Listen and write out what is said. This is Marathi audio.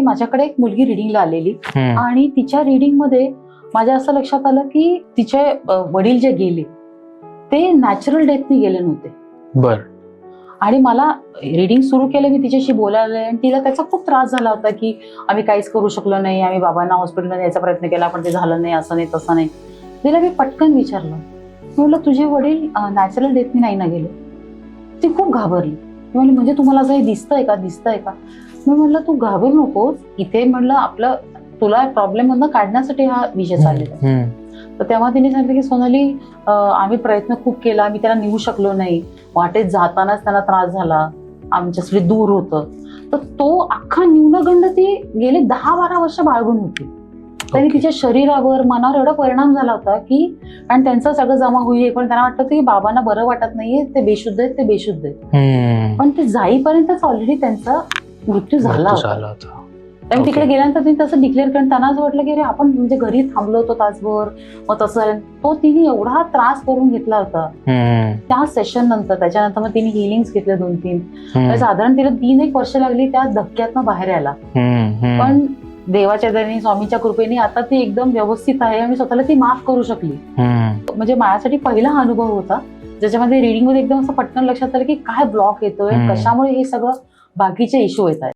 माझ्याकडे एक मुलगी रिडिंगला आलेली हम्म. आणि तिच्या रिडिंग मध्ये माझ्या असं लक्षात आलं की तिचे वडील जे गेले ते नॅचरल डेथनी गेले नव्हते. बर. आणि मला रिडिंग सुरू केलं, मी तिच्याशी बोलायला आणि तिला त्याचा खूप त्रास झाला होता की आम्ही काहीच करू शकलो नाही, आम्ही बाबांना हॉस्पिटलला न्यायचा प्रयत्न केला पण ते झालं नाही, असं नाही तसं नाही. तिला मी पटकन विचारलं, म्हटलं तुझे वडील नॅचरल डेथनी नाही ना गेले? ती खूप घाबरली. म्हणली म्हणजे तुम्हाला असं हे दिसतंय का? मी म्हटलं तू घाबरू नकोस, इथे म्हटलं आपलं तुला प्रॉब्लेम मधनं काढण्यासाठी हा विषय चाललेला आहे. तर तेव्हा तिने सांगितलं की सोनाली आम्ही प्रयत्न खूप केला, आम्ही त्याला नेऊ शकलो नाही, वाटेत जातानाच त्यांना त्रास झाला, आमच्यासाठी दूर होतं. तर तो अख्खा न्यूनगंड ती गेली 10-12 वर्ष बाळगून होती. तरी तिच्या शरीरावर मनावर एवढा परिणाम झाला होता की, कारण त्यांचं सगळं जमा होईल पण त्यांना वाटतं की बाबांना बरं वाटत नाहीये, ते बेशुद्ध आहेत. पण ते जाईपर्यंतच ऑलरेडी त्यांचा मृत्यू झाला होता. त्यामुळे तिकडे गेल्यानंतर तिने तसं डिक्लेअर करून त्यांना असं वाटलं की अरे आपण म्हणजे घरी थांबलो होतो तासभर, मग तसं झालं. तो तिने एवढा त्रास करून घेतला होता त्या सेशन नंतर. त्याच्यानंतर मग तिने हिलिंग्स घेतले 2-3. साधारण तिला 3-1 वर्ष लागली त्या धक्क्यातनं बाहेर यायला. पण देवाच्या दयेने, स्वामीच्या कृपेने आता ती एकदम व्यवस्थित आहे आणि स्वतःला ती माफ करू शकली. म्हणजे माझ्यासाठी पहिला हा अनुभव होता ज्याच्यामध्ये रिडिंग मध्ये एकदम असं पटकन लक्षात आलं की काय ब्लॉक येतोय, कशामुळे हे सगळं बाकीचे इश्यू येत आहेत.